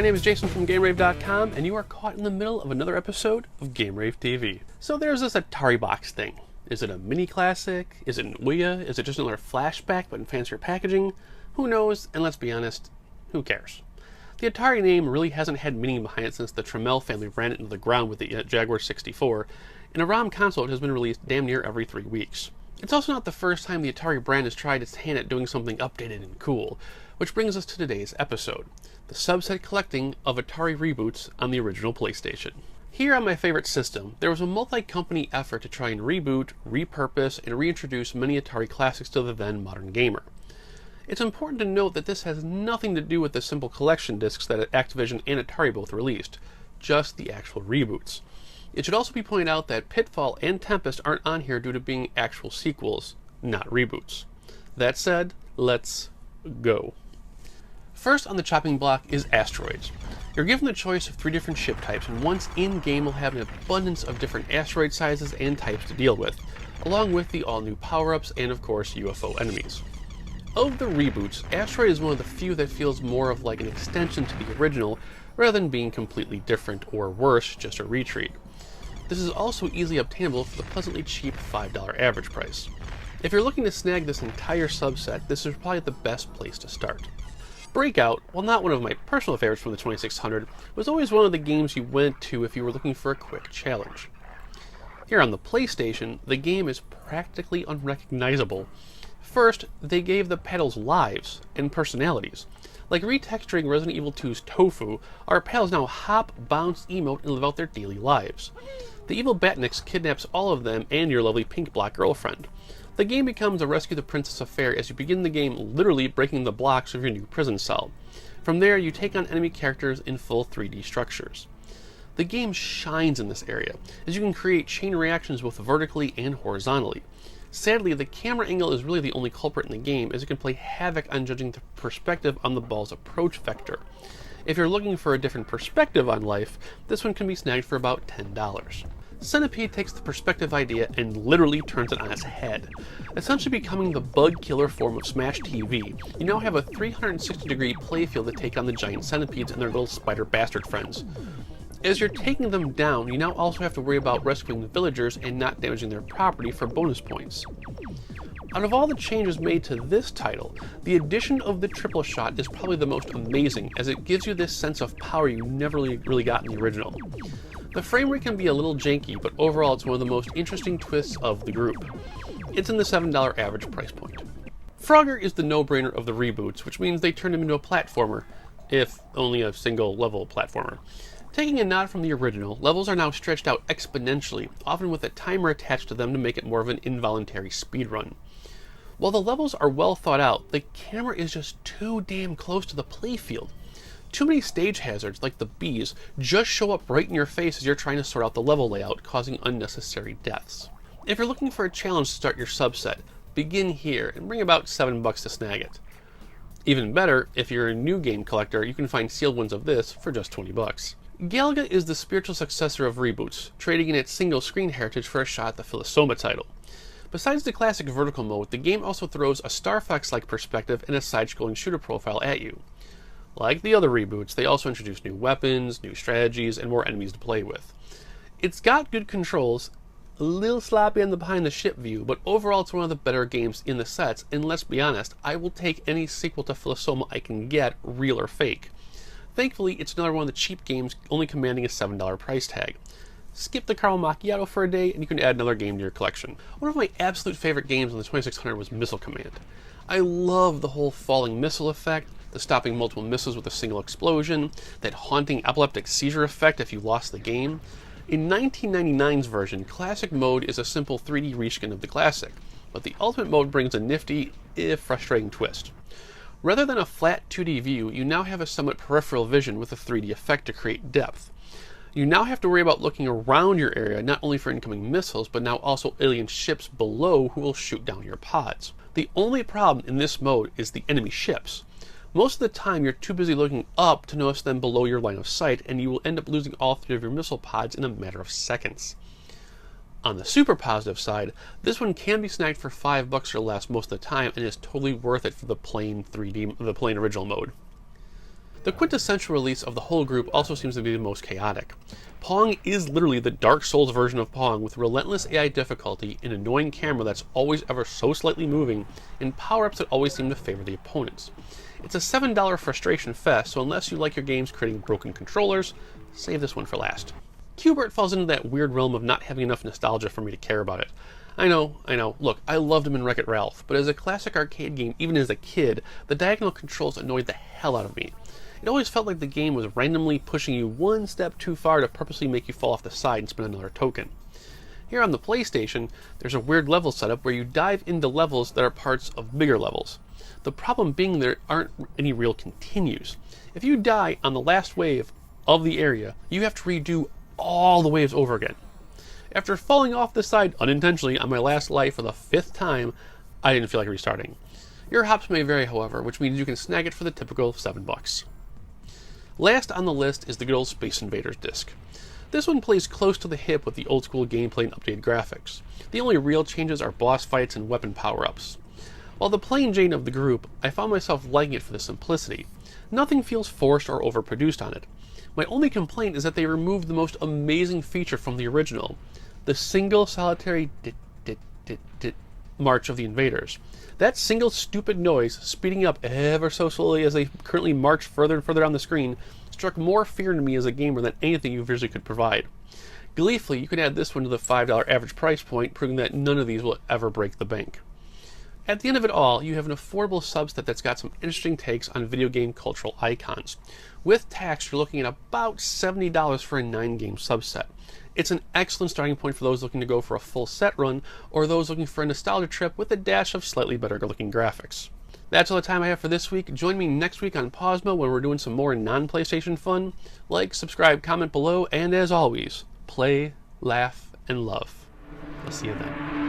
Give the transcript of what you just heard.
name is Jason from Game-Rave.com, and you are caught in the middle of another episode of Game-Rave TV. So there's this Atari box thing. Is it a mini classic? Is it an Ouya? Is it just another flashback but in fancier packaging? Who knows, and let's be honest, who cares? The Atari name really hasn't had meaning behind it since the Trammell family ran it into the ground with the Jaguar 64, and a ROM console has been released damn near every 3 weeks. It's also not the first time the Atari brand has tried its hand at doing something updated and cool, which brings us to today's episode, the subset collecting of Atari reboots on the original PlayStation. Here on my favorite system, there was a multi-company effort to try and reboot, repurpose, and reintroduce many Atari classics to the then modern gamer. It's important to note that this has nothing to do with the simple collection discs that Activision and Atari both released, just the actual reboots. It should also be pointed out that Pitfall and Tempest aren't on here due to being actual sequels, not reboots. That said, let's go. First on the chopping block is asteroids. You're given the choice of 3 different ship types, and once in-game will have an abundance of different asteroid sizes and types to deal with, along with the all-new power-ups and of course UFO enemies. Of the reboots, Asteroid is one of the few that feels more of like an extension to the original rather than being completely different or worse, just a retreat. This is also easily obtainable for the pleasantly cheap $5 average price. If you're looking to snag this entire subset, this is probably the best place to start. Breakout, while not one of my personal favorites from the 2600, was always one of the games you went to if you were looking for a quick challenge. Here on the PlayStation, the game is practically unrecognizable. First, they gave the pedals lives and personalities. Like retexturing Resident Evil 2's Tofu, our pedals now hop, bounce, emote, and live out their daily lives. The evil Batnix kidnaps all of them and your lovely pink block girlfriend. The game becomes a rescue the princess affair as you begin the game literally breaking the blocks of your new prison cell. From there, you take on enemy characters in full 3D structures. The game shines in this area, as you can create chain reactions both vertically and horizontally. Sadly, the camera angle is really the only culprit in the game, as it can play havoc on judging the perspective on the ball's approach vector. If you're looking for a different perspective on life, this one can be snagged for about $10. Centipede takes the perspective idea and literally turns it on its head. Essentially becoming the bug killer form of Smash TV, you now have a 360-degree playfield to take on the giant centipedes and their little spider bastard friends. As you're taking them down, you now also have to worry about rescuing the villagers and not damaging their property for bonus points. Out of all the changes made to this title, the addition of the triple shot is probably the most amazing, as it gives you this sense of power you never really got in the original. The frame rate can be a little janky, but overall it's one of the most interesting twists of the group. It's in the $7 average price point. Frogger is the no-brainer of the reboots, which means they turned him into a platformer, if only a single level platformer. Taking a nod from the original, levels are now stretched out exponentially, often with a timer attached to them to make it more of an involuntary speedrun. While the levels are well thought out, the camera is just too damn close to the playfield. Too many stage hazards, like the bees, just show up right in your face as you're trying to sort out the level layout, causing unnecessary deaths. If you're looking for a challenge to start your subset, begin here and bring about $7 to snag it. Even better, if you're a new game collector, you can find sealed ones of this for just $20. Galaga is the spiritual successor of Reboots, trading in its single-screen heritage for a shot at the Philosoma title. Besides the classic vertical mode, the game also throws a Star Fox-like perspective and a side-scrolling shooter profile at you. Like the other reboots, they also introduce new weapons, new strategies, and more enemies to play with. It's got good controls, a little sloppy on the behind-the-ship view, but overall it's one of the better games in the sets, and let's be honest, I will take any sequel to Philosoma I can get, real or fake. Thankfully, it's another one of the cheap games only commanding a $7 price tag. Skip the caramel macchiato for a day and you can add another game to your collection. One of my absolute favorite games on the 2600 was Missile Command. I love the whole falling missile effect, the stopping multiple missiles with a single explosion, that haunting epileptic seizure effect if you lost the game. In 1999's version, Classic Mode is a simple 3D reskin of the classic, but the Ultimate Mode brings a nifty, if frustrating twist. Rather than a flat 2D view, you now have a somewhat peripheral vision with a 3D effect to create depth. You now have to worry about looking around your area, not only for incoming missiles, but now also alien ships below who will shoot down your pods. The only problem in this mode is the enemy ships. Most of the time you're too busy looking up to notice them below your line of sight, and you will end up losing all 3 of your missile pods in a matter of seconds. On the super positive side, this one can be snagged for $5 or less most of the time and is totally worth it for the plain original mode. The quintessential release of the whole group also seems to be the most chaotic. Pong is literally the Dark Souls version of Pong, with relentless AI difficulty, an annoying camera that's always ever so slightly moving, and power-ups that always seem to favor the opponents. It's a $7 frustration fest, so unless you like your games creating broken controllers, save this one for last. Qbert falls into that weird realm of not having enough nostalgia for me to care about it. I know. Look, I loved him in Wreck-It Ralph, but as a classic arcade game, even as a kid, the diagonal controls annoyed the hell out of me. It always felt like the game was randomly pushing you one step too far to purposely make you fall off the side and spend another token. Here on the PlayStation, there's a weird level setup where you dive into levels that are parts of bigger levels. The problem being there aren't any real continues. If you die on the last wave of the area, you have to redo all the waves over again. After falling off the side unintentionally on my last life for the 5th time, I didn't feel like restarting. Your hops may vary, however, which means you can snag it for the typical $7. Last on the list is the Gil Space Invaders disc. This one plays close to the hip with the old school gameplay and updated graphics. The only real changes are boss fights and weapon power-ups. While the plain Jane of the group, I found myself liking it for the simplicity. Nothing feels forced or overproduced on it. My only complaint is that they removed the most amazing feature from the original, the single solitary march of the invaders. That single stupid noise, speeding up ever so slowly as they currently march further and further down the screen, struck more fear into me as a gamer than anything you visually could provide. Gleefully, you can add this one to the $5 average price point, proving that none of these will ever break the bank. At the end of it all, you have an affordable subset that's got some interesting takes on video game cultural icons. With tax, you're looking at about $70 for a 9-game subset. It's an excellent starting point for those looking to go for a full set run, or those looking for a nostalgia trip with a dash of slightly better looking graphics. That's all the time I have for this week. Join me next week on Pawsmo when we're doing some more non-PlayStation fun. Like, subscribe, comment below, and as always, play, laugh, and love. I'll see you then.